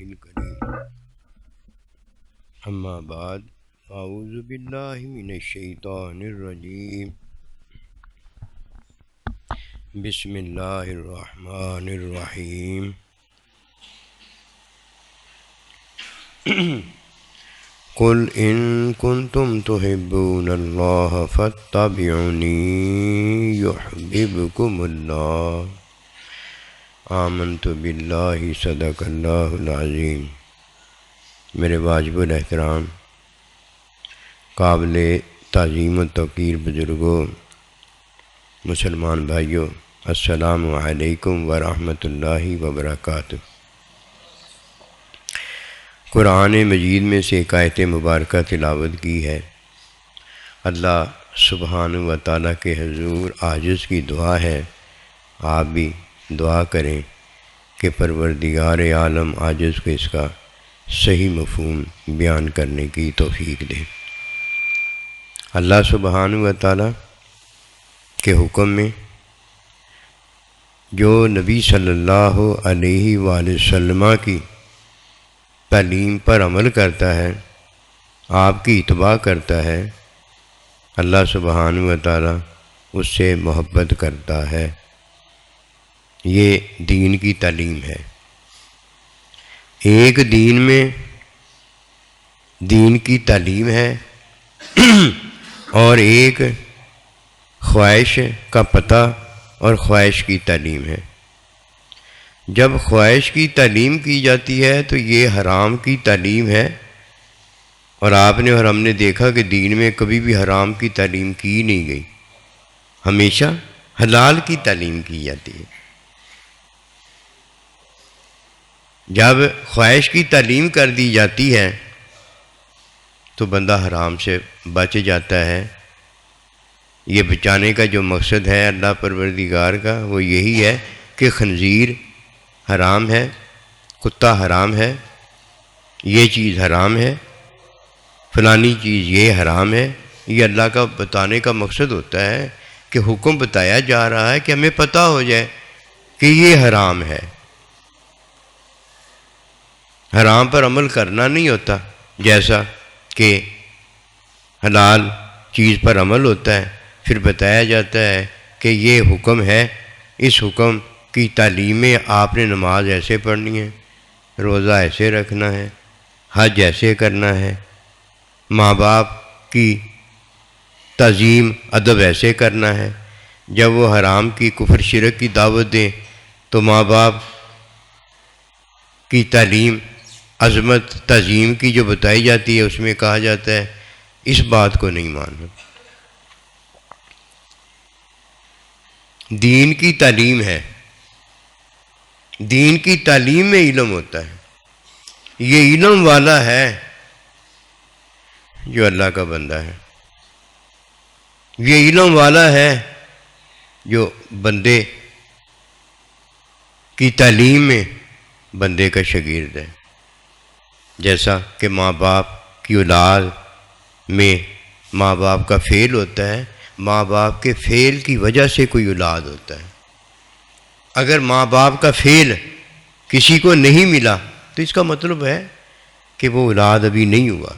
الكريم أما بعد أعوذ بالله من الشيطان الرجيم بسم الله الرحمن الرحيم قل إن كنتم تحبون الله فاتبعوني يحببكم الله آمنت بالله صدق اللہ العظیم۔ میرے واجب الاحترام قابل تعظیم و توقیر بزرگوں، مسلمان بھائیوں، السلام علیکم ورحمۃ اللہ وبرکاتہ۔ قرآن مجید میں سے ایک آیت مبارکہ تلاوت کی ہے۔ اللہ سبحانہ و تعالیٰ کے حضور عاجز کی دعا ہے، آپ بھی دعا کریں کہ پروردگار عالم عاجز کو اس کا صحیح مفہوم بیان کرنے کی توفیق دے۔ اللہ سبحانہ و تعالیٰ کے حکم میں جو نبی صلی اللہ علیہ وآلہ وسلم کی تعلیم پر عمل کرتا ہے، آپ کی اتباع کرتا ہے، اللہ سبحانہ و تعالیٰ اس سے محبت کرتا ہے۔ یہ دین کی تعلیم ہے۔ ایک دین میں دین کی تعلیم ہے اور ایک خواہش کا پتہ اور خواہش کی تعلیم ہے۔ جب خواہش کی تعلیم کی جاتی ہے تو یہ حرام کی تعلیم ہے، اور آپ نے اور ہم نے دیکھا کہ دین میں کبھی بھی حرام کی تعلیم کی نہیں گئی، ہمیشہ حلال کی تعلیم کی جاتی ہے۔ جب خواہش کی تعلیم کر دی جاتی ہے تو بندہ حرام سے بچ جاتا ہے۔ یہ بچانے کا جو مقصد ہے اللہ پروردگار کا وہ یہی ہے کہ خنزیر حرام ہے، کتا حرام ہے، یہ چیز حرام ہے، فلانی چیز یہ حرام ہے۔ یہ اللہ کا بتانے کا مقصد ہوتا ہے کہ حکم بتایا جا رہا ہے کہ ہمیں پتہ ہو جائے کہ یہ حرام ہے۔ حرام پر عمل کرنا نہیں ہوتا، جیسا کہ حلال چیز پر عمل ہوتا ہے۔ پھر بتایا جاتا ہے کہ یہ حکم ہے، اس حکم کی تعلیم میں آپ نے نماز ایسے پڑھنی ہے، روزہ ایسے رکھنا ہے، حج ایسے کرنا ہے، ماں باپ کی تعظیم ادب ایسے کرنا ہے۔ جب وہ حرام کی کفر شرک کی دعوت دیں تو ماں باپ کی تعلیم عظمت تعظیم کی جو بتائی جاتی ہے اس میں کہا جاتا ہے اس بات کو نہیں ماننا۔ دین کی تعلیم ہے، دین کی تعلیم میں علم ہوتا ہے۔ یہ علم والا ہے جو اللہ کا بندہ ہے، یہ علم والا ہے جو بندے کی تعلیم میں بندے کا شاگرد ہے۔ جیسا کہ ماں باپ کی اولاد میں ماں باپ کا فعل ہوتا ہے، ماں باپ کے فعل کی وجہ سے کوئی اولاد ہوتا ہے۔ اگر ماں باپ کا فعل کسی کو نہیں ملا تو اس کا مطلب ہے کہ وہ اولاد ابھی نہیں ہوا۔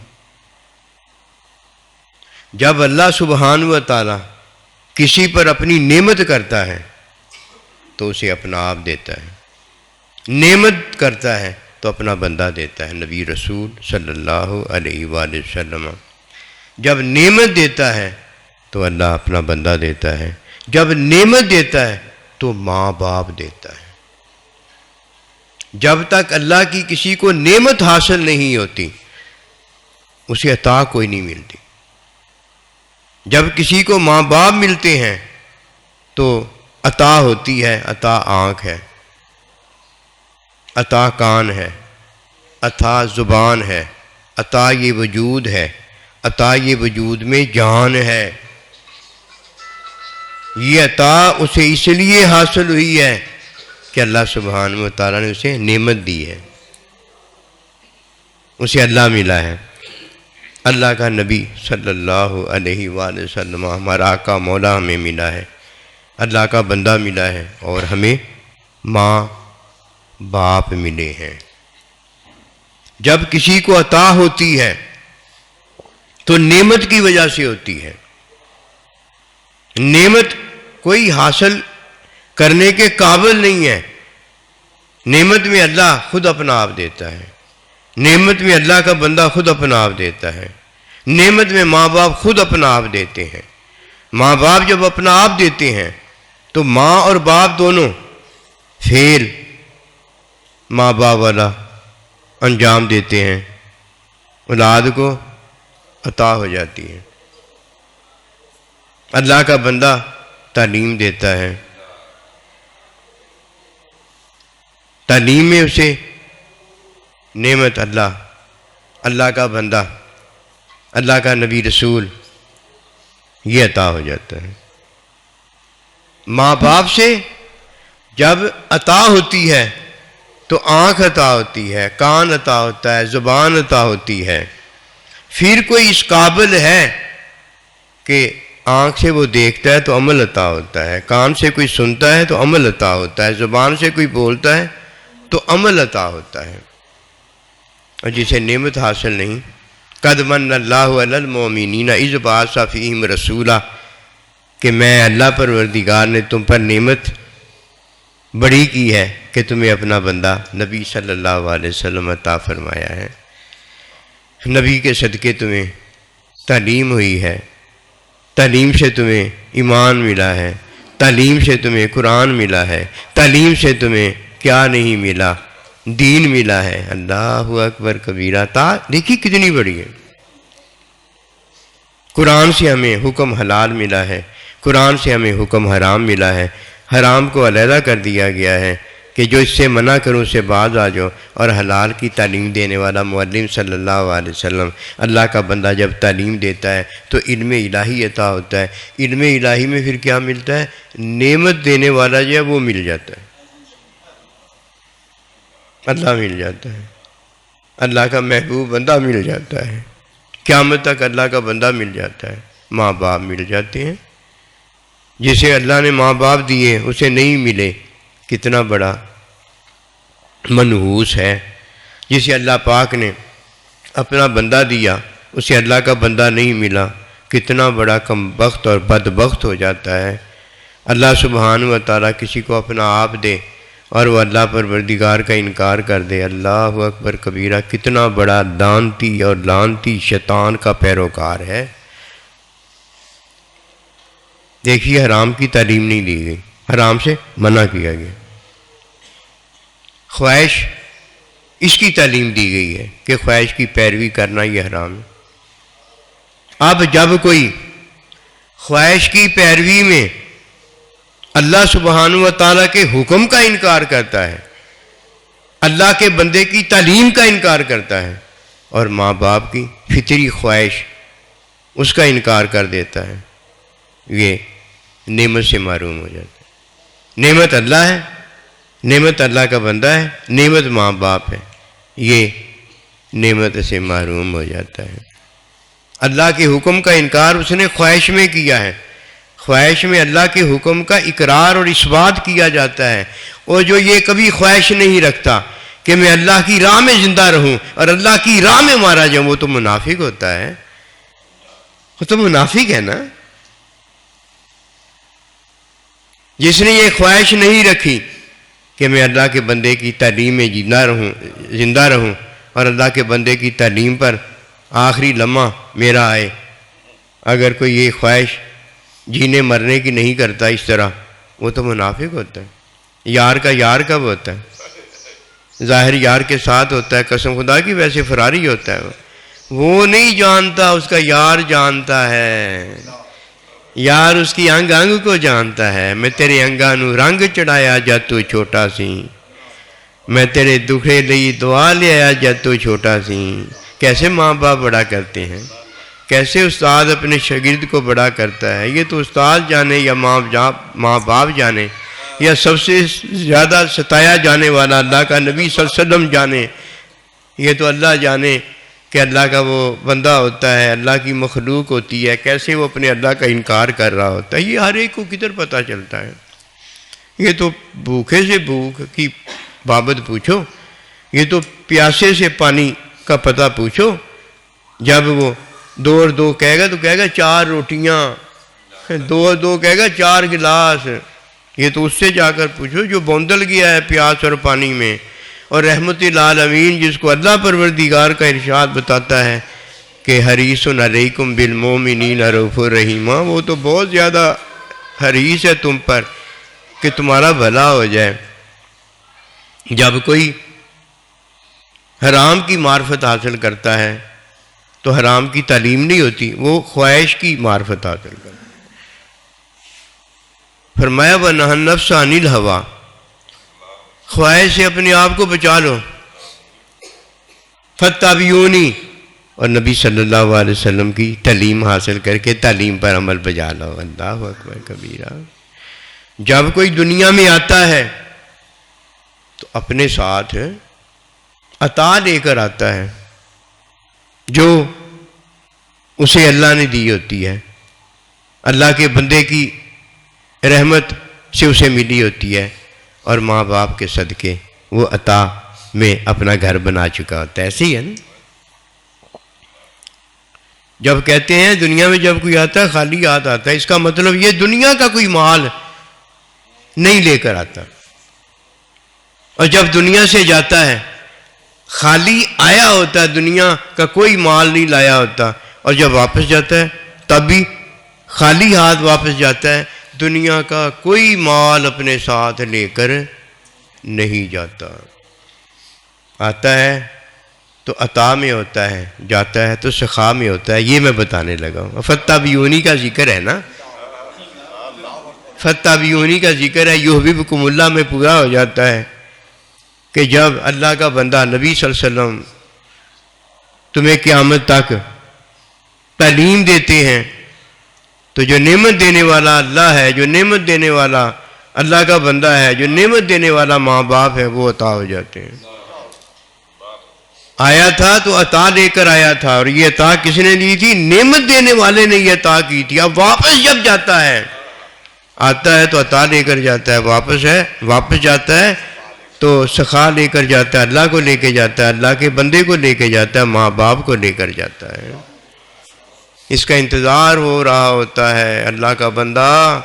جب اللہ سبحانہ و تعالیٰ کسی پر اپنی نعمت کرتا ہے تو اسے اپنا آپ دیتا ہے، نعمت کرتا ہے تو اپنا بندہ دیتا ہے، نبی رسول صلی اللہ علیہ وآلہ وسلم۔ جب نعمت دیتا ہے تو اللہ اپنا بندہ دیتا ہے، جب نعمت دیتا ہے تو ماں باپ دیتا ہے۔ جب تک اللہ کی کسی کو نعمت حاصل نہیں ہوتی اسے عطا کوئی نہیں ملتی۔ جب کسی کو ماں باپ ملتے ہیں تو عطا ہوتی ہے، عطا آنکھ ہے، عطا کان ہے، عطا زبان ہے، عطا یہ وجود ہے، عطا یہ وجود میں جان ہے۔ یہ عطا اسے اس لیے حاصل ہوئی ہے کہ اللہ سبحانہ و تعالیٰ نے اسے نعمت دی ہے، اسے اللہ ملا ہے۔ اللہ کا نبی صلی اللہ علیہ وآلہ وسلم ہمارا آقا مولا ہمیں ملا ہے، اللہ کا بندہ ملا ہے، اور ہمیں ماں باپ ملے ہیں۔ جب کسی کو عطا ہوتی ہے تو نعمت کی وجہ سے ہوتی ہے. نعمت کوئی حاصل کرنے کے قابل نہیں ہے. نعمت میں اللہ خود اپنا آپ دیتا ہے. نعمت میں اللہ کا بندہ خود اپنا آپ دیتا ہے. نعمت میں ماں باپ خود اپنا آپ دیتے ہیں. ماں باپ جب اپنا آپ دیتے ہیں تو ماں اور باپ دونوں پھر ماں باپ والا انجام دیتے ہیں. اولاد کو عطا ہو جاتی ہے. اللہ کا بندہ تعلیم دیتا ہے. تعلیم میں اسے نعمت اللہ کا بندہ، اللہ کا نبی رسول یہ عطا ہو جاتا ہے. ماں باپ سے جب عطا ہوتی ہے تو آنکھ عطا ہوتی ہے، کان عطا ہوتا ہے، زبان عطا ہوتی ہے. پھر کوئی اس قابل ہے کہ آنکھ سے وہ دیکھتا ہے تو عمل عطا ہوتا ہے، کان سے کوئی سنتا ہے تو عمل عطا ہوتا ہے، زبان سے کوئی بولتا ہے تو عمل عطا ہوتا ہے. اور جسے نعمت حاصل نہیں، قد من اللہ علی المؤمنین اذ بعث فیہم رسولا، کہ میں اللہ پروردگار نے تم پر نعمت بڑی کی ہے کہ تمہیں اپنا بندہ نبی صلی اللہ علیہ وسلم عطا فرمایا ہے. نبی کے صدقے تمہیں تعلیم ہوئی ہے، تعلیم سے تمہیں ایمان ملا ہے، تعلیم سے تمہیں قرآن ملا ہے، تعلیم سے تمہیں کیا نہیں ملا، دین ملا ہے. اللہ اکبر کبیرہ. دیکھیے کتنی بڑی ہے. قرآن سے ہمیں حکم حلال ملا ہے، قرآن سے ہمیں حکم حرام ملا ہے. حرام کو علیحدہ کر دیا گیا ہے کہ جو اس سے منع کروں سے باز آ جاؤ. اور حلال کی تعلیم دینے والا معلم صلی اللہ علیہ وسلم، اللہ کا بندہ جب تعلیم دیتا ہے تو علم الہی عطا ہوتا ہے. علم الہی میں پھر کیا ملتا ہے؟ نعمت دینے والا جو ہے وہ مل جاتا ہے، اللہ مل جاتا ہے. اللہ کا محبوب بندہ مل جاتا ہے. قیامت تک اللہ کا بندہ مل جاتا ہے. ماں باپ مل جاتے ہیں. جسے اللہ نے ماں باپ دیے اسے نہیں ملے کتنا بڑا منحوس ہے. جسے اللہ پاک نے اپنا بندہ دیا اسے اللہ کا بندہ نہیں ملا کتنا بڑا کم بخت اور بدبخت ہو جاتا ہے. اللہ سبحانہ و تعالیٰ کسی کو اپنا آپ دے اور وہ اللہ پروردگار کا انکار کر دے. اللہ اکبر کبیرہ. کتنا بڑا لعنتی اور لعنتی شیطان کا پیروکار ہے. دیکھیے حرام کی تعلیم نہیں دی گئی، حرام سے منع کیا گیا. خواہش اس کی تعلیم دی گئی ہے کہ خواہش کی پیروی کرنا یہ حرام ہے. اب جب کوئی خواہش کی پیروی میں اللہ سبحانہ و تعالیٰ کے حکم کا انکار کرتا ہے، اللہ کے بندے کی تعلیم کا انکار کرتا ہے اور ماں باپ کی فطری خواہش اس کا انکار کر دیتا ہے، یہ نعمت سے محروم ہو جاتا ہے. نعمت اللہ ہے، نعمت اللہ کا بندہ ہے، نعمت ماں باپ ہے، یہ نعمت سے محروم ہو جاتا ہے. اللہ کے حکم کا انکار اس نے خواہش میں کیا ہے. خواہش میں اللہ کے حکم کا اقرار اور اثبات کیا جاتا ہے. اور جو یہ کبھی خواہش نہیں رکھتا کہ میں اللہ کی راہ میں زندہ رہوں اور اللہ کی راہ میں مارا جاؤں، وہ تو منافق ہوتا ہے. وہ تو منافق ہے نا. جس نے یہ خواہش نہیں رکھی کہ میں اللہ کے بندے کی تعلیم میں زندہ رہوں اور اللہ کے بندے کی تعلیم پر آخری لمحہ میرا آئے، اگر کوئی یہ خواہش جینے مرنے کی نہیں کرتا اس طرح، وہ تو منافق ہوتا ہے. یار کا یار کب ہوتا ہے؟ ظاہر یار کے ساتھ ہوتا ہے، قسم خدا کی ویسے فراری ہوتا ہے. وہ نہیں جانتا، اس کا یار جانتا ہے. یار اس کی انگ انگ کو جانتا ہے. میں تیرے انگاں نو رنگ چڑھایا جد تو چھوٹا سی، میں تیرے دکھے لئی دعا لے آیا جد تو چھوٹا سی. کیسے ماں باپ بڑا کرتے ہیں، کیسے استاد اپنے شاگرد کو بڑا کرتا ہے. یہ تو استاد جانے یا ماں باپ جانے، یا سب سے زیادہ ستایا جانے والا اللہ کا نبی صلی اللہ علیہ وسلم جانے. یہ تو اللہ جانے کہ اللہ کا وہ بندہ ہوتا ہے، اللہ کی مخلوق ہوتی ہے، کیسے وہ اپنے اللہ کا انکار کر رہا ہوتا ہے. یہ ہر ایک کو کدھر پتہ چلتا ہے. یہ تو بھوکے سے بھوک کی بابت پوچھو، یہ تو پیاسے سے پانی کا پتہ پوچھو. جب وہ 2 اور 2 کہے گا تو کہے گا 4 روٹیاں, 2 اور 2 کہے گا 4 گلاس. یہ تو اس سے جا کر پوچھو جو بوندل گیا ہے پیاس اور پانی میں. اور رحمت للعالمین جس کو اللہ پروردگار کا ارشاد بتاتا ہے کہ حریص علیکم بالمؤمنین رؤوف الرحیم, وہ تو بہت زیادہ حریص ہے تم پر کہ تمہارا بھلا ہو جائے. جب کوئی حرام کی معرفت حاصل کرتا ہے تو حرام کی تعلیم نہیں ہوتی, وہ خواہش کی معرفت حاصل کرتا ہے. فرمایا وَنَهَى النَّفْسَ عَنِ الْهَوَىٰ, خواہش سے اپنے آپ کو بچا لو. فَاتَّبِعُونِی, اور نبی صلی اللہ علیہ وسلم کی تعلیم حاصل کر کے تعلیم پر عمل بجا لو. اللہ اکبر کبیرہ. جب کوئی دنیا میں آتا ہے تو اپنے ساتھ عطا لے کر آتا ہے جو اسے اللہ نے دی ہوتی ہے, اللہ کے بندے کی رحمت سے اسے ملی ہوتی ہے, اور ماں باپ کے صدقے وہ عطا میں اپنا گھر بنا چکا ہوتا ہے. ایسے ہی ہے نا. جب کہتے ہیں دنیا میں جب کوئی آتا ہے خالی ہاتھ آتا ہے, اس کا مطلب یہ دنیا کا کوئی مال نہیں لے کر آتا. اور جب دنیا سے جاتا ہے خالی آیا ہوتا ہے, دنیا کا کوئی مال نہیں لایا ہوتا. اور جب واپس جاتا ہے تب بھی خالی ہاتھ واپس جاتا ہے, دنیا کا کوئی مال اپنے ساتھ لے کر نہیں جاتا. آتا ہے تو عطا میں ہوتا ہے, جاتا ہے تو سخا میں ہوتا ہے. یہ میں بتانے لگا ہوں. فَاتَّبِعُونِی کا ذکر ہے نا, فَاتَّبِعُونِی کا ذکر ہے, یُحْبِبْکُمُ اللہ میں پورا ہو جاتا ہے کہ جب اللہ کا بندہ نبی صلی اللہ علیہ وسلم تمہیں قیامت تک تعلیم دیتے ہیں تو جو نعمت دینے والا اللہ ہے, جو نعمت دینے والا اللہ کا بندہ ہے, جو نعمت دینے والا ماں باپ ہے, وہ عطا ہو جاتے ہیں. آیا تھا تو عطا لے کر آیا تھا, اور یہ عطا کس نے دی تھی؟ نعمت دینے والے نے یہ عطا کی تھی. اب واپس جب جاتا ہے, آتا ہے تو عطا لے کر جاتا ہے, واپس جاتا ہے تو سخا لے کر جاتا ہے, اللہ کو لے کے جاتا ہے, اللہ کے بندے کو لے کے جاتا ہے, ماں باپ کو لے کر جاتا ہے. اس کا انتظار ہو رہا ہوتا ہے, اللہ کا بندہ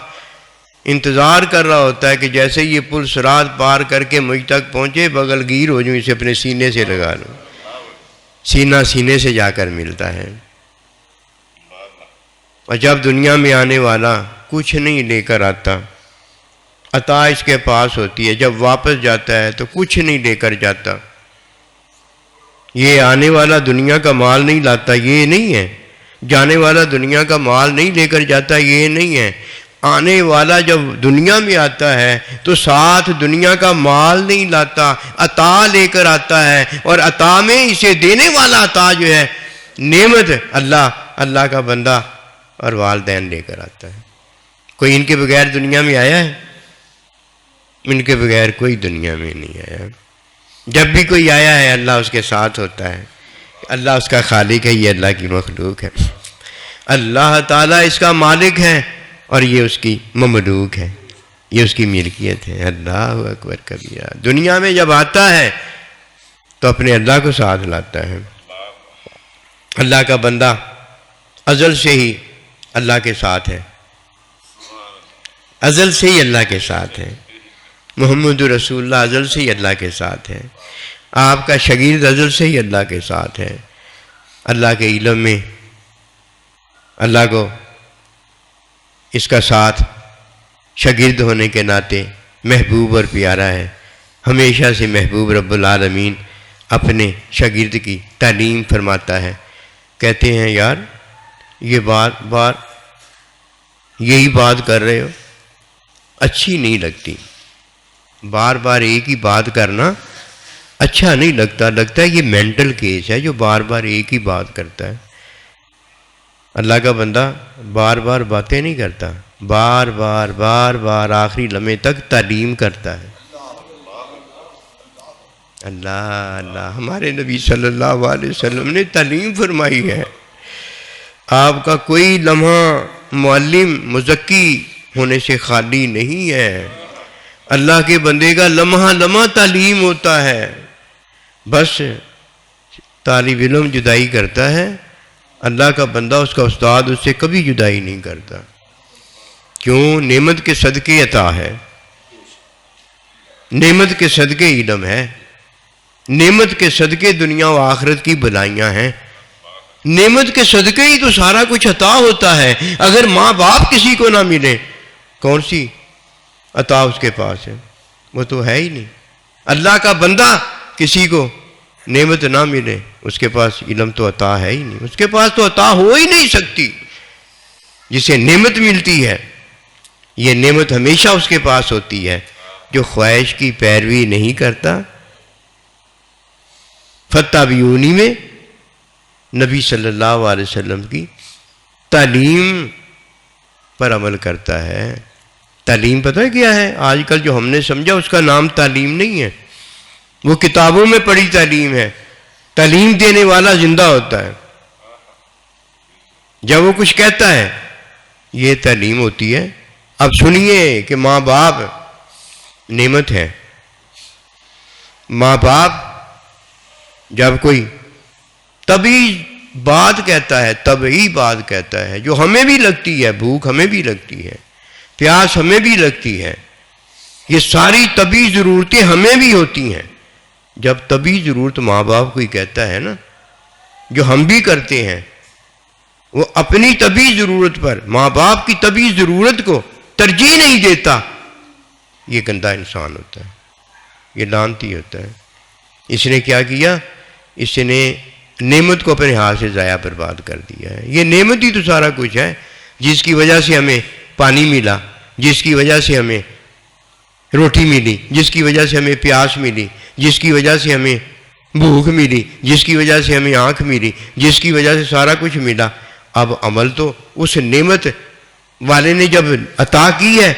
انتظار کر رہا ہوتا ہے کہ جیسے یہ پل صراط پار کر کے مجھ تک پہنچے, بغل گیر ہو جاؤں, اسے اپنے سینے سے لگا لوں. سینہ سینے سے جا کر ملتا ہے. اور جب دنیا میں آنے والا کچھ نہیں لے کر آتا, عطا اس کے پاس ہوتی ہے, جب واپس جاتا ہے تو کچھ نہیں لے کر جاتا. یہ آنے والا دنیا کا مال نہیں لاتا, یہ نہیں ہے. جانے والا دنیا کا مال نہیں لے کر جاتا, یہ نہیں ہے. آنے والا جب دنیا میں آتا ہے تو ساتھ دنیا کا مال نہیں لاتا, عطا لے کر آتا ہے. اور عطا میں اسے دینے والا عطا جو ہے نعمت اللہ کا بندہ اور والدین لے کر آتا ہے. کوئی ان کے بغیر دنیا میں آیا ہے؟ ان کے بغیر کوئی دنیا میں نہیں آیا. جب بھی کوئی آیا ہے اللہ اس کے ساتھ ہوتا ہے. اللہ اس کا خالق ہے, یہ اللہ کی مخلوق ہے. اللہ تعالیٰ اس کا مالک ہے اور یہ اس کی مملوک ہے, یہ اس کی ملکیت ہے. اللہ اکبر کبیرہ. دنیا میں جب آتا ہے تو اپنے اللہ کو ساتھ لاتا ہے. اللہ کا بندہ ازل سے ہی اللہ کے ساتھ ہے, ازل سے ہی اللہ کے ساتھ ہے. محمد رسول اللہ ازل سے ہی اللہ کے ساتھ ہے. آپ کا شاگرد ازل سے ہی اللہ کے ساتھ ہے. اللہ کے علم میں اللہ کو اس کا ساتھ شاگرد ہونے کے ناطے محبوب اور پیارا ہے. ہمیشہ سے محبوب رب العالمین اپنے شاگرد کی تعلیم فرماتا ہے. کہتے ہیں یار یہ بار یہی بات کر رہے ہو, اچھی نہیں لگتی. بار بار ایک ہی بات کرنا اچھا نہیں لگتا. لگتا ہے یہ مینٹل کیس ہے جو بار بار ایک ہی بات کرتا ہے. اللہ کا بندہ بار بار باتیں نہیں کرتا, بار بار آخری لمحے تک تعلیم کرتا ہے. اللہ ہمارے نبی صلی اللہ علیہ وسلم نے تعلیم فرمائی ہے. آپ کا کوئی لمحہ معلم مزکی ہونے سے خالی نہیں ہے. اللہ کے بندے کا لمحہ لمحہ تعلیم ہوتا ہے. بس طالب علم جدائی کرتا ہے، اللہ کا بندہ اس کا استاد اس سے کبھی جدائی نہیں کرتا. کیوں؟ نعمت کے صدقے عطا ہے، نعمت کے صدقے علم ہے، نعمت کے صدقے دنیا و آخرت کی بھلائیاں ہیں. نعمت کے صدقے ہی تو سارا کچھ عطا ہوتا ہے. اگر ماں باپ کسی کو نہ ملے کون سی عطا اس کے پاس ہے؟ وہ تو ہے ہی نہیں. اللہ کا بندہ کسی کو نعمت نہ ملے اس کے پاس علم تو عطا ہے ہی نہیں، اس کے پاس تو عطا ہو ہی نہیں سکتی. جسے نعمت ملتی ہے یہ نعمت ہمیشہ اس کے پاس ہوتی ہے. جو خواہش کی پیروی نہیں کرتا، فَاتَّبِعُونِی میں نبی صلی اللہ علیہ وسلم کی تعلیم پر عمل کرتا ہے. تعلیم پتہ ہے کیا ہے؟ آج کل جو ہم نے سمجھا اس کا نام تعلیم نہیں ہے، وہ کتابوں میں پڑھی تعلیم ہے. تعلیم دینے والا زندہ ہوتا ہے. جب وہ کچھ کہتا ہے یہ تعلیم ہوتی ہے. اب سنیے کہ ماں باپ نعمت ہے. ماں باپ جب کوئی طبعی بات کہتا ہے، طبعی بات کہتا ہے جو ہمیں بھی لگتی ہے، بھوک ہمیں بھی لگتی ہے، پیاس ہمیں بھی لگتی ہے، یہ ساری طبعی ضرورتیں ہمیں بھی ہوتی ہیں. جب طبعی ضرورت ماں باپ کوئی کہتا ہے نا، جو ہم بھی کرتے ہیں، وہ اپنی طبعی ضرورت پر ماں باپ کی طبعی ضرورت کو ترجیح نہیں دیتا، یہ گندا انسان ہوتا ہے، یہ لعنتی ہوتا ہے. اس نے کیا کیا؟ اس نے نعمت کو اپنے ہاتھ سے ضائع برباد کر دیا ہے. یہ نعمت ہی تو سارا کچھ ہے، جس کی وجہ سے ہمیں پانی ملا، جس کی وجہ سے ہمیں روٹی ملی، جس کی وجہ سے ہمیں پیاس ملی، جس کی وجہ سے ہمیں بھوک ملی، جس کی وجہ سے ہمیں آنکھ ملی، جس کی وجہ سے سارا کچھ ملا. اب عمل تو اس نعمت والے نے جب عطا کی ہے،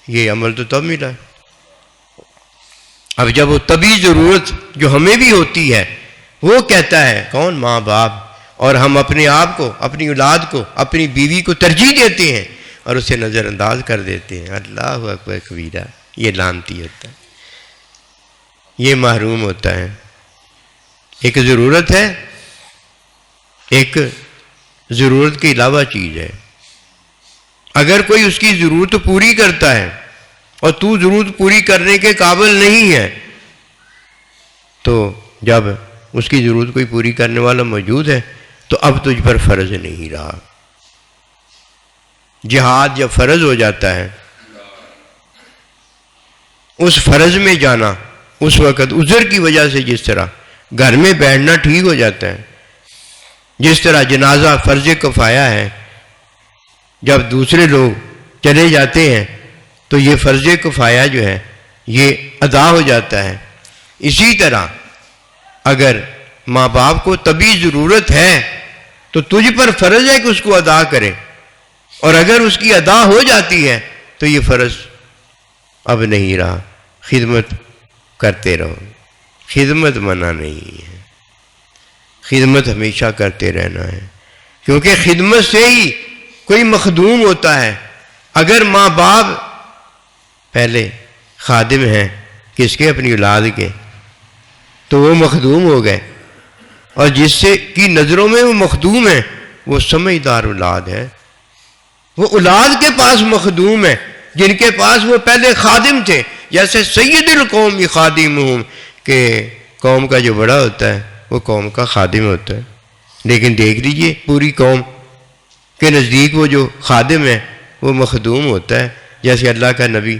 یہ عمل تو تب ملا ہے. اب جب وہ طبعی ضرورت جو ہمیں بھی ہوتی ہے وہ کہتا ہے کون؟ ماں باپ. اور ہم اپنے آپ کو، اپنی اولاد کو، اپنی بیوی کو ترجیح دیتے ہیں اور اسے نظر انداز کر دیتے ہیں. اللہ اکبر کبیرہ. یہ لعنتی ہوتا ہے، یہ محروم ہوتا ہے. ایک ضرورت ہے، ایک ضرورت کے علاوہ چیز ہے. اگر کوئی اس کی ضرورت پوری کرتا ہے اور تو ضرورت پوری کرنے کے قابل نہیں ہے، تو جب اس کی ضرورت کوئی پوری کرنے والا موجود ہے تو اب تجھ پر فرض نہیں رہا. جہاد جب فرض ہو جاتا ہے، اس فرض میں جانا اس وقت عذر کی وجہ سے جس طرح گھر میں بیٹھنا ٹھیک ہو جاتا ہے، جس طرح جنازہ فرض کفایہ ہے، جب دوسرے لوگ چلے جاتے ہیں تو یہ فرض کفایہ جو ہے یہ ادا ہو جاتا ہے. اسی طرح اگر ماں باپ کو طبعی ضرورت ہے تو تجھ پر فرض ہے کہ اس کو ادا کرے، اور اگر اس کی ادا ہو جاتی ہے تو یہ فرض اب نہیں رہا. خدمت کرتے رہو، خدمت منع نہیں ہے، خدمت ہمیشہ کرتے رہنا ہے، کیونکہ خدمت سے ہی کوئی مخدوم ہوتا ہے. اگر ماں باپ پہلے خادم ہیں کس کے؟ اپنی اولاد کے، تو وہ مخدوم ہو گئے. اور جس سے کی نظروں میں وہ مخدوم ہے وہ سمجھدار اولاد ہے. وہ اولاد کے پاس مخدوم ہے جن کے پاس وہ پہلے خادم تھے. جیسے سید القوم خادمہم، کہ قوم کا جو بڑا ہوتا ہے وہ قوم کا خادم ہوتا ہے. لیکن دیکھ لیجئے پوری قوم کے نزدیک وہ جو خادم ہے وہ مخدوم ہوتا ہے. جیسے اللہ کا نبی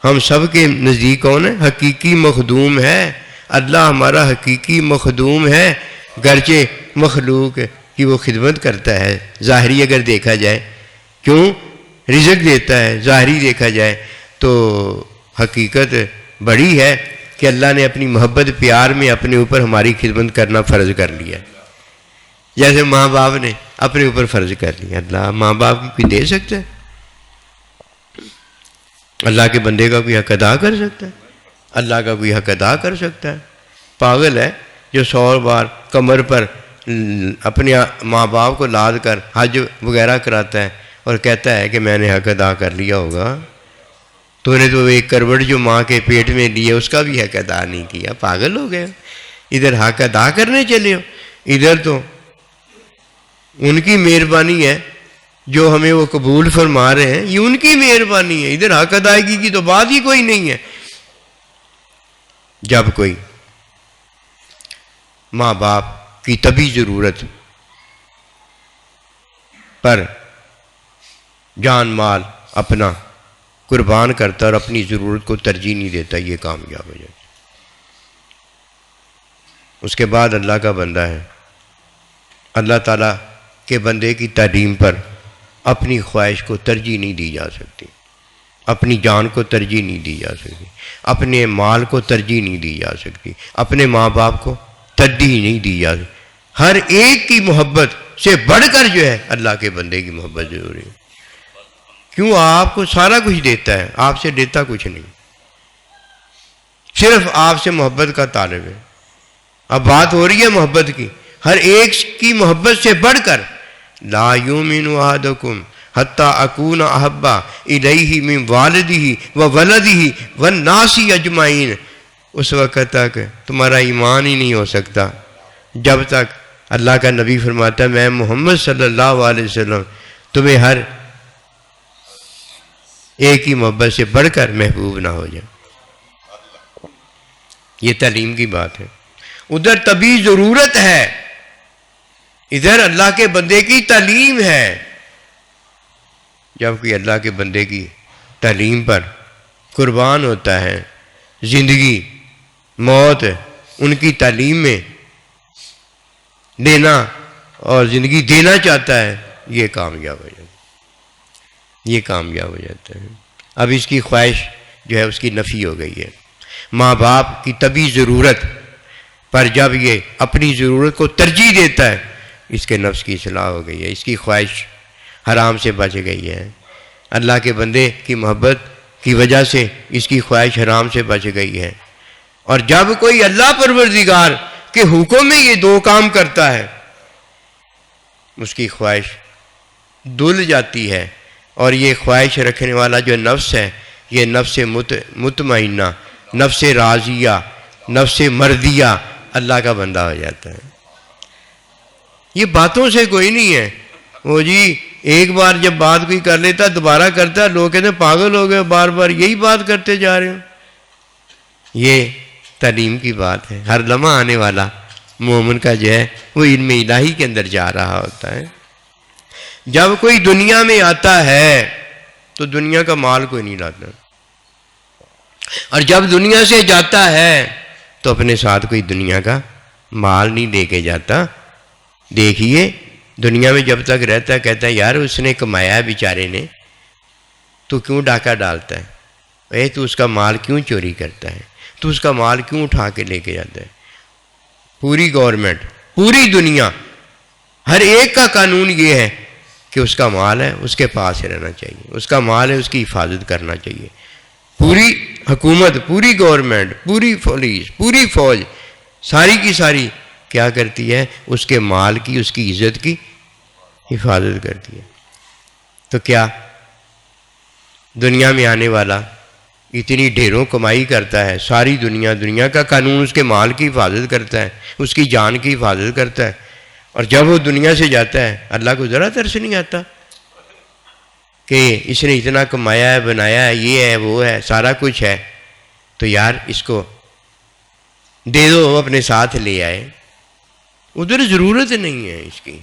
ہم سب کے نزدیک کون ہے؟ حقیقی مخدوم ہے. اللہ ہمارا حقیقی مخدوم ہے، گرچہ مخلوق کی وہ خدمت کرتا ہے ظاہری اگر دیکھا جائے. کیوں؟ رزق دیتا ہے. ظاہری دیکھا جائے تو حقیقت بڑی ہے کہ اللہ نے اپنی محبت پیار میں اپنے اوپر ہماری خدمت کرنا فرض کر لیا، جیسے ماں باپ نے اپنے اوپر فرض کر لیا. اللہ ماں باپ کی کوئی دے سکتا ہے؟ اللہ کے بندے کا کوئی حق ادا کر سکتا ہے؟ اللہ کا کوئی حق ادا کر سکتا ہے؟ پاگل ہے جو 100 بار کمر پر اپنے ماں باپ کو لاد کر حج وغیرہ کراتا ہے اور کہتا ہے کہ میں نے حق ادا کر لیا ہوگا. تو نے تو ایک کروڑ جو ماں کے پیٹ میں لی ہے اس کا بھی حق ادا نہیں کیا. پاگل ہو گیا. ادھر حق ادا کرنے چلے ہو، ادھر تو ان کی مہربانی ہے جو ہمیں وہ قبول فرما رہے ہیں، یہ ان کی مہربانی ہے، ادھر حق ادائیگی کی تو بات ہی کوئی نہیں ہے۔ جب کوئی ماں باپ کی طبی ضرورت پر جان مال اپنا قربان کرتا اور اپنی ضرورت کو ترجیح نہیں دیتا، یہ کامیاب ہو جاتا۔ اس کے بعد اللہ کا بندہ ہے، اللہ تعالیٰ کے بندے کی تعلیم پر اپنی خواہش کو ترجیح نہیں دی جا سکتی، اپنی جان کو ترجیح نہیں دی جا سکتی، اپنے مال کو ترجیح نہیں دی جا سکتی، اپنے ماں باپ کو ترجیح نہیں دی جا سکتی۔ ہر ایک کی محبت سے بڑھ کر جو ہے اللہ کے بندے کی محبت ضروری ہے۔ کیوں؟ آپ کو سارا کچھ دیتا ہے، آپ سے دیتا کچھ نہیں، صرف آپ سے محبت کا طالب ہے۔ اب بات ہو رہی ہے محبت کی، ہر ایک کی محبت سے بڑھ کر لا یؤمن احدکم حتی اکون احب الیہ من والدہ وولدہ والناس اجمعین، اس وقت تک تمہارا ایمان ہی نہیں ہو سکتا جب تک اللہ کا نبی فرماتا ہے میں محمد صلی اللہ علیہ وسلم تمہیں ہر ایک کی محبت سے بڑھ کر محبوب نہ ہو جائے۔ یہ تعلیم کی بات ہے۔ ادھر طبی ضرورت ہے، ادھر اللہ کے بندے کی تعلیم ہے۔ جب کوئی اللہ کے بندے کی تعلیم پر قربان ہوتا ہے، زندگی موت ان کی تعلیم میں لینا اور زندگی دینا چاہتا ہے، یہ کامیاب ہو جاتا ہے، یہ کامیاب ہو جاتا ہے۔ اب اس کی خواہش جو ہے اس کی نفی ہو گئی ہے۔ ماں باپ کی طبی ضرورت پر جب یہ اپنی ضرورت کو ترجیح دیتا ہے، اس کے نفس کی اصلاح ہو گئی ہے، اس کی خواہش حرام سے بچ گئی ہے۔ اللہ کے بندے کی محبت کی وجہ سے اس کی خواہش حرام سے بچ گئی ہے۔ اور جب کوئی اللہ پروردگار کے حکم میں یہ دو کام کرتا ہے، اس کی خواہش دھل جاتی ہے، اور یہ خواہش رکھنے والا جو نفس ہے، یہ نفس مطمئنہ، نفس راضیہ، نفس مرضیہ اللہ کا بندہ ہو جاتا ہے۔ یہ باتوں سے کوئی نہیں ہے، وہ جی ایک بار جب بات کوئی کر لیتا دوبارہ کرتا، لوگ کہتے ہیں پاگل ہو گئے، بار بار یہی بات کرتے جا رہے ہو۔ یہ تعلیم کی بات ہے۔ ہر لمحہ آنے والا مومن کا جو ہے وہ علم الہی کے اندر جا رہا ہوتا ہے۔ جب کوئی دنیا میں آتا ہے تو دنیا کا مال کوئی نہیں لاتا، اور جب دنیا سے جاتا ہے تو اپنے ساتھ کوئی دنیا کا مال نہیں لے کے جاتا۔ دیکھیے دنیا میں جب تک رہتا ہے کہتا ہے یار اس نے کمایا ہے بیچارے نے، تو کیوں ڈاکہ ڈالتا ہے؟ اے تو اس کا مال کیوں چوری کرتا ہے؟ تو اس کا مال کیوں اٹھا کے لے کے جاتا ہے؟ پوری گورنمنٹ، پوری دنیا، ہر ایک کا قانون یہ ہے کہ اس کا مال ہے اس کے پاس رہنا چاہیے، اس کا مال ہے اس کی حفاظت کرنا چاہیے۔ پوری حکومت، پوری گورنمنٹ، پوری پولیس، پوری فوج، ساری کی ساری کیا کرتی ہے؟ اس کے مال کی، اس کی عزت کی حفاظت کرتی ہے۔ تو کیا دنیا میں آنے والا اتنی ڈھیروں کمائی کرتا ہے، ساری دنیا کا قانون اس کے مال کی حفاظت کرتا ہے، اس کی جان کی حفاظت کرتا ہے، اور جب وہ دنیا سے جاتا ہے اللہ کو ذرا ترس نہیں آتا کہ اس نے اتنا کمایا ہے، بنایا ہے، یہ ہے وہ ہے، سارا کچھ ہے، تو یار اس کو دے دو، اپنے ساتھ لے آئے۔ ادھر ضرورت نہیں ہے اس کی۔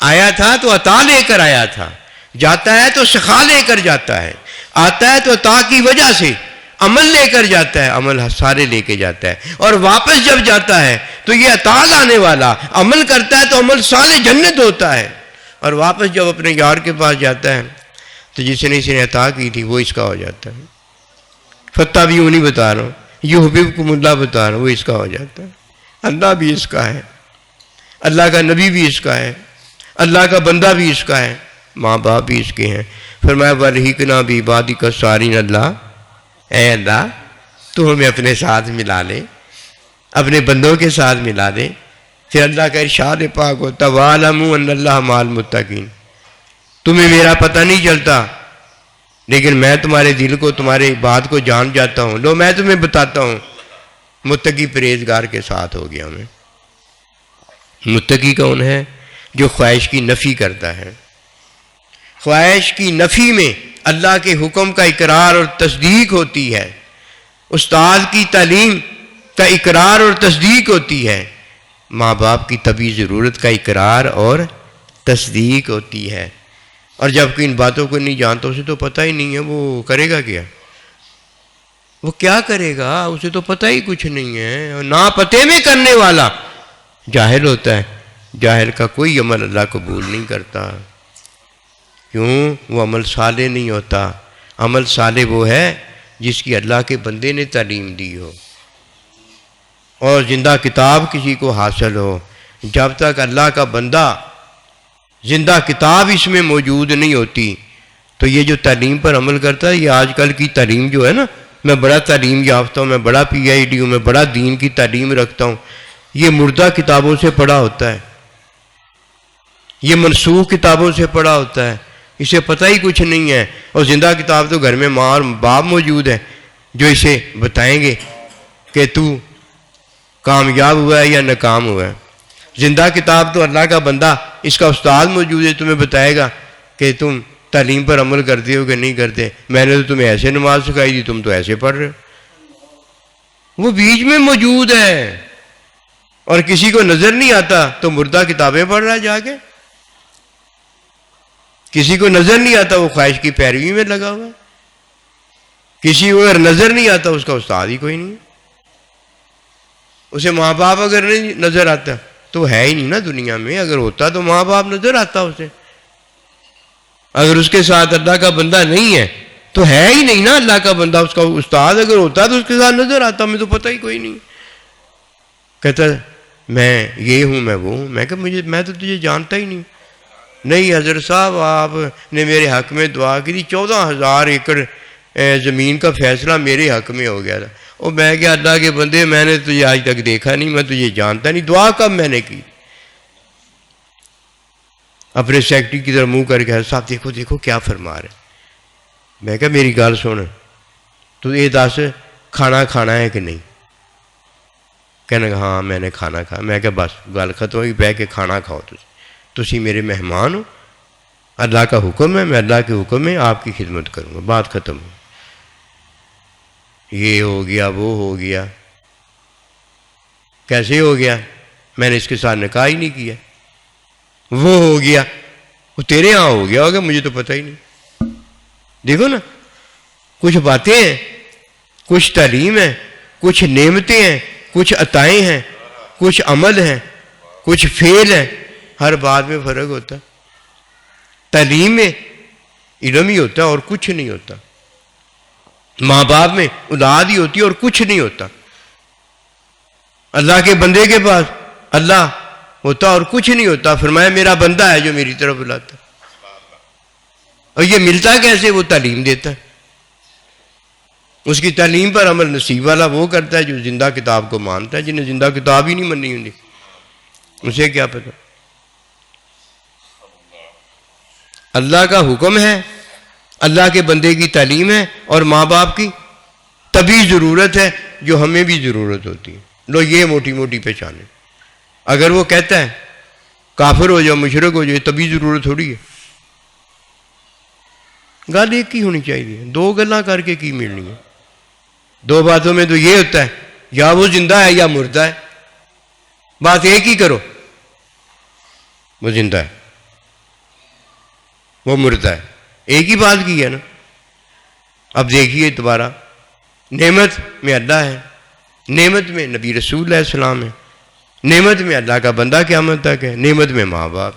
آیا تھا تو عطا لے کر آیا تھا، جاتا ہے تو سخا لے کر جاتا ہے، آتا ہے تو عطا کی وجہ سے عمل لے کر جاتا ہے، عمل سارے لے کے جاتا ہے، اور واپس جب جاتا ہے تو یہ عطا لانے والا عمل کرتا ہے تو عمل سارے جنت ہوتا ہے، اور واپس جب اپنے یار کے پاس جاتا ہے تو جس نے اس نے عطا کی تھی وہ اس کا ہو جاتا ہے۔ فتح بھی انہیں بتا رہا ہوں، یہ حبیبکم اللہ بتا رہا ہوں، وہ اس کا ہو جاتا ہے۔ اللہ بھی اس کا ہے، اللہ کا نبی بھی اس کا ہے، اللہ کا بندہ بھی اس کا ہے، ماں باپ بھی اس کے ہیں۔ فرمایا وَالْحِقْنَا بِعِبَادِكَ الصَّالِحِينَ، اللہ اے اللہ تو ہمیں اپنے ساتھ ملا لے، اپنے بندوں کے ساتھ ملا دے۔ پھر اللہ کا ارشاد پاک ہوتا وَاعْلَمُوا أَنَّ اللَّهَ مَعَ الْمُتَّقِينَ، تمہیں میرا پتہ نہیں چلتا لیکن میں تمہارے دل کو، تمہارے بات کو جان جاتا ہوں، لو میں تمہیں بتاتا ہوں، متقی پرہیزگار کے ساتھ ہو گیا میں۔ متقی کون ہے؟ جو خواہش کی نفی کرتا ہے۔ خواہش کی نفی میں اللہ کے حکم کا اقرار اور تصدیق ہوتی ہے، استاد کی تعلیم کا اقرار اور تصدیق ہوتی ہے، ماں باپ کی طبی ضرورت کا اقرار اور تصدیق ہوتی ہے۔ اور جب کہ ان باتوں کو نہیں جانتا، اسے تو پتہ ہی نہیں ہے وہ کرے گا کیا، وہ کیا کرے گا، اسے تو پتہ ہی کچھ نہیں ہے۔ اور نا پتے میں کرنے والا جاہل ہوتا ہے، جاہل کا کوئی عمل اللہ قبول نہیں کرتا۔ کیوں؟ وہ عمل صالح نہیں ہوتا۔ عمل صالح وہ ہے جس کی اللہ کے بندے نے تعلیم دی ہو اور زندہ کتاب کسی کو حاصل ہو۔ جب تک اللہ کا بندہ زندہ کتاب اس میں موجود نہیں ہوتی تو یہ جو تعلیم پر عمل کرتا ہے، یہ آج کل کی تعلیم جو ہے نا، میں بڑا تعلیم یافتہ ہوں، میں بڑا PhD ہوں، میں بڑا دین کی تعلیم رکھتا ہوں، یہ مردہ کتابوں سے پڑھا ہوتا ہے، یہ منسوخ کتابوں سے پڑھا ہوتا ہے، اسے پتہ ہی کچھ نہیں ہے۔ اور زندہ کتاب تو گھر میں ماں اور باپ موجود ہے جو اسے بتائیں گے کہ تو کامیاب ہوا ہے یا ناکام ہوا ہے۔ زندہ کتاب تو اللہ کا بندہ، اس کا استاد موجود ہے، تمہیں بتائے گا کہ تم تعلیم پر عمل کرتے ہو کہ نہیں کرتے۔ میں نے تو تمہیں ایسے نماز سکھائی تھی، تم تو ایسے پڑھ رہے ہو۔ وہ بیچ میں موجود ہے اور کسی کو نظر نہیں آتا تو مردہ کتابیں پڑھ رہا ہے جا کے۔ کسی کو نظر نہیں آتا وہ خواہش کی پیروی میں لگا ہوا ہے۔ کسی کو اگر نظر نہیں آتا اس کا استاد ہی کوئی نہیں ہے۔ اسے ماں باپ اگر نہیں نظر آتا تو ہے ہی نہیں نا دنیا میں۔ اگر ہوتا تو ماں باپ نظر آتا اسے۔ اگر اس کے ساتھ اللہ کا بندہ نہیں ہے تو ہے ہی نہیں نا اللہ کا بندہ۔ اس کا استاد اگر ہوتا تو اس کے ساتھ نظر آتا، ہمیں تو پتہ ہی کوئی نہیں۔ کہتا میں یہ ہوں، میں وہ ہوں۔ میں کہ میں تو تجھے جانتا ہی نہیں۔ نہیں حضرت صاحب، آپ نے میرے حق میں دعا کی تھی، 14,000 ایکڑ زمین کا فیصلہ میرے حق میں ہو گیا تھا۔ اور میں کہ اللہ کے بندے، میں نے تجھے آج تک دیکھا نہیں، میں تجھے جانتا نہیں، دعا کب میں نے کی؟ اپنے سیکرٹری کی طرف منہ کر کے حضرت صاحب دیکھو دیکھو کیا فرما رہے۔ میں کہا میری گال سن، تو یہ دس کھانا کھانا ہے کہ نہیں؟ کہنے کہ ہاں میں نے کھانا کھایا۔ میں کہا بس گل ختم ہوئی، بہ کے کھانا کھاؤ۔ تسی میرے مہمان ہو، اللہ کا حکم ہے، میں اللہ کے حکم میں آپ کی خدمت کروں گا، بات ختم ہو۔ یہ ہو گیا، وہ ہو گیا۔ کیسے ہو گیا؟ میں نے اس کے ساتھ نکاح ہی نہیں کیا۔ وہ ہو گیا، وہ تیرے ہاں ہو گیا ہوگا، مجھے تو پتہ ہی نہیں۔ دیکھو نا، کچھ باتیں ہیں، کچھ تعلیم ہے، کچھ نعمتیں ہیں، کچھ عطائیں ہیں، کچھ عمل ہیں، کچھ فعل ہیں، ہر بات میں فرق ہوتا ہے۔ تعلیم میں علم ہی ہوتا ہے اور کچھ نہیں ہوتا۔ ماں باپ میں اولاد ہی ہوتی ہے اور کچھ نہیں ہوتا۔ اللہ کے بندے کے پاس اللہ ہوتا اور کچھ نہیں ہوتا۔ فرمایا میرا بندہ ہے جو میری طرف بلاتا ہے۔ اور یہ ملتا کیسے؟ وہ تعلیم دیتا ہے۔ اس کی تعلیم پر عمل نصیب والا وہ کرتا ہے جو زندہ کتاب کو مانتا ہے۔ جنہیں زندہ کتاب ہی نہیں مننی ہوتی اسے کیا پتہ۔ اللہ کا حکم ہے، اللہ کے بندے کی تعلیم ہے، اور ماں باپ کی طبی ضرورت ہے جو ہمیں بھی ضرورت ہوتی ہے۔ لو یہ موٹی موٹی پہچانے۔ اگر وہ کہتا ہے کافر ہو جاؤ، مشرک ہو جاؤ، طبی ضرورت تھوڑی ہے۔ گل ایک ہی ہونی چاہیے، دو گلاں کر کے کی ملنی ہے؟ دو باتوں میں تو یہ ہوتا ہے یا وہ زندہ ہے یا مردہ ہے۔ بات ایک ہی کرو، وہ زندہ ہے، وہ مردہ ہے، ایک ہی بات کی ہے نا۔ اب دیکھیے دوبارہ، نعمت میں اللہ ہے، نعمت میں نبی رسول علیہ السلام ہے، نعمت میں اللہ کا بندہ قیامت تک ہے، نعمت میں ماں باپ۔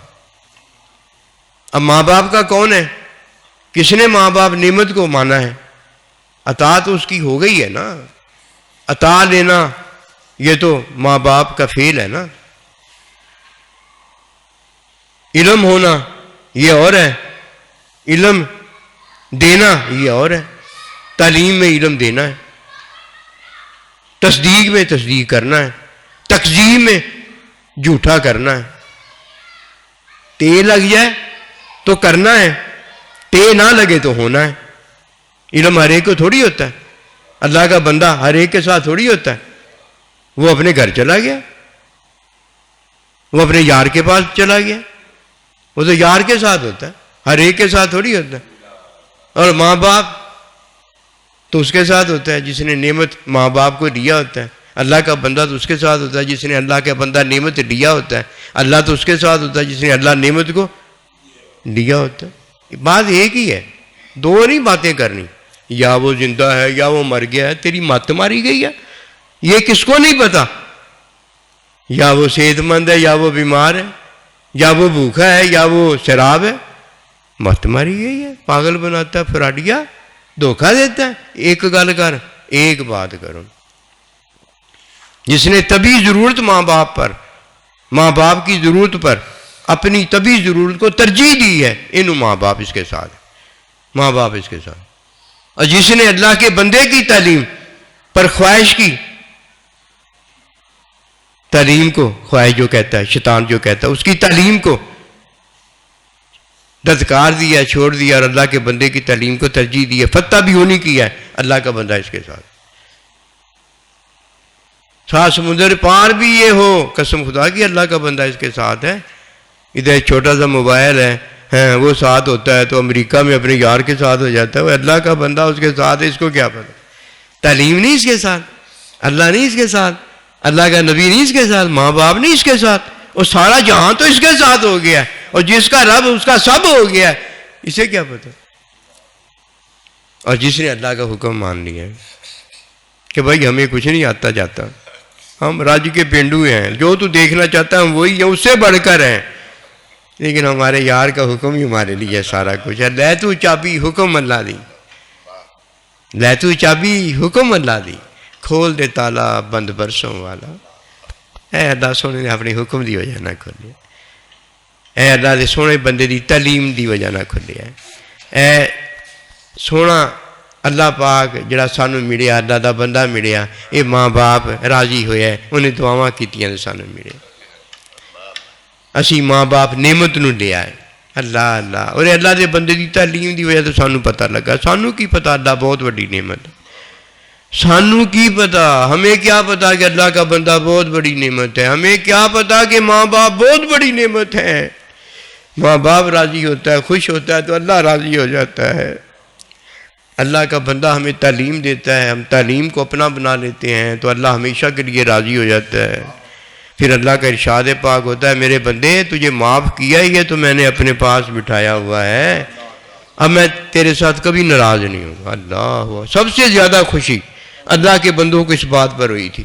اب ماں باپ کا کون ہے؟ کس نے ماں باپ نعمت کو مانا ہے؟ عطا تو اس کی ہو گئی ہے نا۔ عطا لینا یہ تو ماں باپ کا فعل ہے نا۔ علم ہونا یہ اور ہے، علم دینا یہ اور ہے۔ تعلیم میں علم دینا ہے، تصدیق میں تصدیق کرنا ہے، تکذیب میں جھوٹا کرنا ہے۔ تے لگ جائے تو کرنا ہے، تے نہ لگے تو ہونا ہے۔ علم ہر ایک کو تھوڑی ہوتا ہے، اللہ کا بندہ ہر ایک کے ساتھ تھوڑی ہوتا ہے۔ وہ اپنے گھر چلا گیا، وہ اپنے یار کے پاس چلا گیا. وہ تو یار کے ساتھ ہوتا ہے، ہر ایک کے ساتھ تھوڑی ہوتا ہے. اور ماں باپ تو اس کے ساتھ ہوتا ہے جس نے نعمت ماں باپ کو دیا ہوتا ہے. اللہ کا بندہ تو اس کے ساتھ ہوتا ہے جس نے اللہ کا بندہ نعمت دیا ہوتا ہے. اللہ تو اس کے ساتھ ہوتا ہے جس نے اللہ نعمت کو دیا ہوتا ہے. بات ایک ہی ہے، دو نہیں باتیں کرنی، یا وہ زندہ ہے یا وہ مر گیا ہے. تیری مت ماری گئی ہے، یہ کس کو نہیں پتا؟ یا وہ صحت مند ہے یا وہ بیمار ہے، یا وہ بھوکا ہے یا وہ شراب ہے. مت ماری گئی ہے. پاگل بناتا ہے، فراڈیا، دھوکہ دیتا ہے. ایک گل کر، ایک بات کرو. جس نے طبی ضرورت ماں باپ پر، ماں باپ کی ضرورت پر اپنی طبی ضرورت کو ترجیح دی ہے، انہوں ماں باپ اس کے ساتھ، ماں باپ اس کے ساتھ. اور جس نے اللہ کے بندے کی تعلیم پر خواہش کی، تعلیم کو خواہش جو کہتا ہے، شیطان جو کہتا ہے، اس کی تعلیم کو دھتکار دیا، چھوڑ دیا، اور اللہ کے بندے کی تعلیم کو ترجیح دی ہے، فتح بھی ہونی کیا ہے، اللہ کا بندہ اس کے ساتھ. سات سمندر پار بھی یہ ہو، قسم خدا کی اللہ کا بندہ اس کے ساتھ ہے. ادھر ایک چھوٹا سا موبائل ہے، وہ ساتھ ہوتا ہے تو امریکہ میں اپنے یار کے ساتھ ہو جاتا ہے. وہ اللہ کا بندہ اس کے ساتھ ہے، اس کو کیا پتا؟ تعلیم نہیں اس کے ساتھ، اللہ نہیں اس کے ساتھ، اللہ کا نبی نہیں اس کے ساتھ، ماں باپ نہیں اس کے ساتھ. اور سارا جہاں تو اس کے ساتھ ہو گیا، اور جس کا رب اس کا سب ہو گیا، اسے کیا پتا؟ اور جس نے اللہ کا حکم مان لیا کہ بھائی ہمیں کچھ نہیں آتا جاتا، ہم راج کے پینڈو ہیں، جو تو دیکھنا چاہتا ہے ہم وہی ہیں، اس سے بڑھ کر ہیں، لیکن ہمارے یار کا حکم ہی ہمارے لیے سارا کچھ ہے. لے تو چابی حکم اللہ دی، لے تو چابی حکم اللہ دی، کھول دے تالا بند برسوں والا. اے اللہ سونے نے اپنی حکم دی وجہ نہ کھولیا، اے اللہ دے سونے بندے دی تعلیم دی وجہ نہ کھولیا. اے سونا اللہ پاک جڑا سانو ملیا، اللہ دا بندہ ملیا، یہ ماں باپ راضی ہویا، انہیں دعاواں کیتیاں تے سانو ملے. اسی ماں باپ نعمت نو لیا ہے. اللہ اللہ، اور اللہ دے بندے دی تعلیم دی وجہ تو سانو پتہ لگا. سانو کی پتہ اللہ بہت بڑی نعمت، سانو کی پتہ، ہمیں کیا پتہ کہ اللہ کا بندہ بہت بڑی نعمت ہے. ہمیں کیا پتہ کہ ماں باپ بہت بڑی نعمت ہے. ماں باپ راضی ہوتا ہے، خوش ہوتا ہے تو اللہ راضی ہو جاتا ہے. اللہ کا بندہ ہمیں تعلیم دیتا ہے، ہم تعلیم کو اپنا بنا لیتے ہیں تو اللہ ہمیشہ کے لیے راضی ہو جاتا ہے. پھر اللہ کا ارشاد پاک ہوتا ہے، میرے بندے تجھے معاف کیا ہی ہے تو میں نے اپنے پاس بٹھایا ہوا ہے، اب میں تیرے ساتھ کبھی ناراض نہیں ہوں گا. اللہ، سب سے زیادہ خوشی اللہ کے بندوں کو اس بات پر ہوئی تھی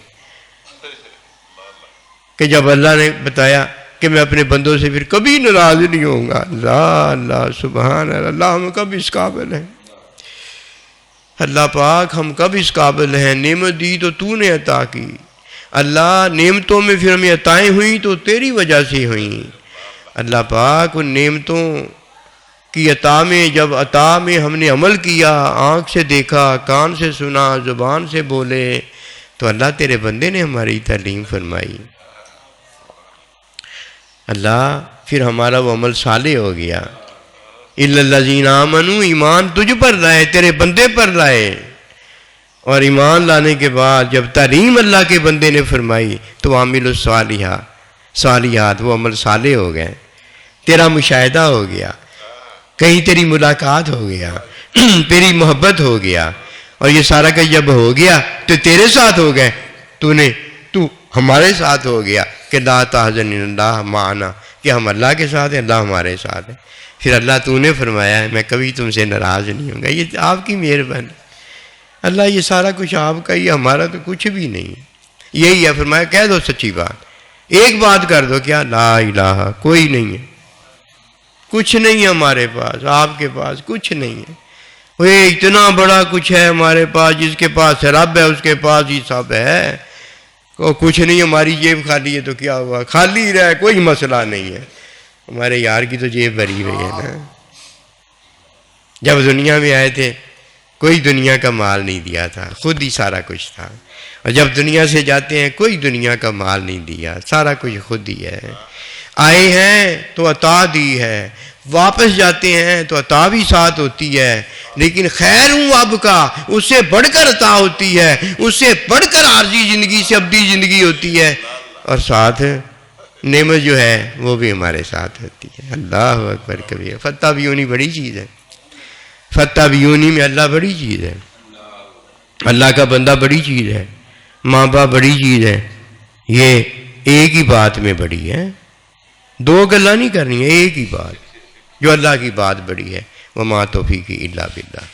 کہ جب اللہ نے بتایا کہ میں اپنے بندوں سے پھر کبھی ناراض نہیں ہوں گا. اللہ اللہ، سبحان اللہ، ہم کب اس قابل ہیں؟ اللہ پاک ہم کب اس قابل ہیں؟ نعمت دی تو تو نے عطا کی. اللہ نعمتوں میں پھر ہمیں عطائیں ہوئیں تو تیری وجہ سے ہوئیں. اللہ پاک ان نعمتوں کی عطا میں، جب عطا میں ہم نے عمل کیا، آنکھ سے دیکھا، کان سے سنا، زبان سے بولے، تو اللہ تیرے بندے نے ہماری تعلیم فرمائی. اللہ پھر ہمارا وہ عمل صالح ہو گیا. اِلَّا الَّذِينَ آمَنُوا، ایمان تجھ پر لائے، تیرے بندے پر لائے. اور ایمان لانے کے بعد جب تعلیم اللہ کے بندے نے فرمائی تو عامل الصالحات، وہ عمل صالح ہو گئے. تیرا مشاہدہ ہو گیا، کہیں تیری ملاقات ہو گیا، تیری محبت ہو گیا، اور یہ سارا کہ جب ہو گیا تو تیرے ساتھ ہو گئے، تو ہمارے ساتھ ہو گیا کہ لا تحزن اللہ معنا، کہ ہم اللہ کے ساتھ ہیں، اللہ ہمارے ساتھ ہے. پھر اللہ تو نے فرمایا ہے میں کبھی تم سے ناراض نہیں ہوں گا. یہ آپ کی مہربانی اللہ، یہ سارا کچھ آپ کا ہی، ہمارا تو کچھ بھی نہیں. یہی ہے، فرمایا کہہ دو سچی بات، ایک بات کر دو، کیا؟ لا الہ، کوئی نہیں ہے، کچھ نہیں ہے ہمارے پاس، آپ کے پاس کچھ نہیں ہے. وہ اتنا بڑا کچھ ہے ہمارے پاس، جس کے پاس رب ہے اس کے پاس ہی سب ہے. کچھ نہیں، ہماری جیب خالی ہے تو کیا ہوا، خالی رہے، کوئی مسئلہ نہیں ہے. ہمارے یار کی تو جیب بھری ہوئی ہے نا. جب دنیا میں آئے تھے کوئی دنیا کا مال نہیں دیا تھا، خود ہی سارا کچھ تھا. اور جب دنیا سے جاتے ہیں کوئی دنیا کا مال نہیں دیا، سارا کچھ خود ہی ہے. آئے ہیں تو عطا دی ہے، واپس جاتے ہیں تو عطا بھی ساتھ ہوتی ہے، لیکن خیر ہوں اب کا اس سے بڑھ کر عطا ہوتی ہے، اس سے بڑھ کر عارضی زندگی سے ابدی زندگی ہوتی ہے، اور ساتھ نعمت جو ہے وہ بھی ہمارے ساتھ ہوتی ہے۔ اللہ اکبر کبیر۔ فتح بیونی بڑی چیز ہے، فتح بیونی میں اللہ بڑی چیز ہے، اللہ کا بندہ بڑی چیز ہے، ماں باپ بڑی چیز ہے۔ یہ ایک ہی بات میں بڑی ہے، دو گلا نہیں کرنی ہے، ایک ہی بات جو اللہ کی بات بڑی ہے۔ وما توفیقی الا باللہ۔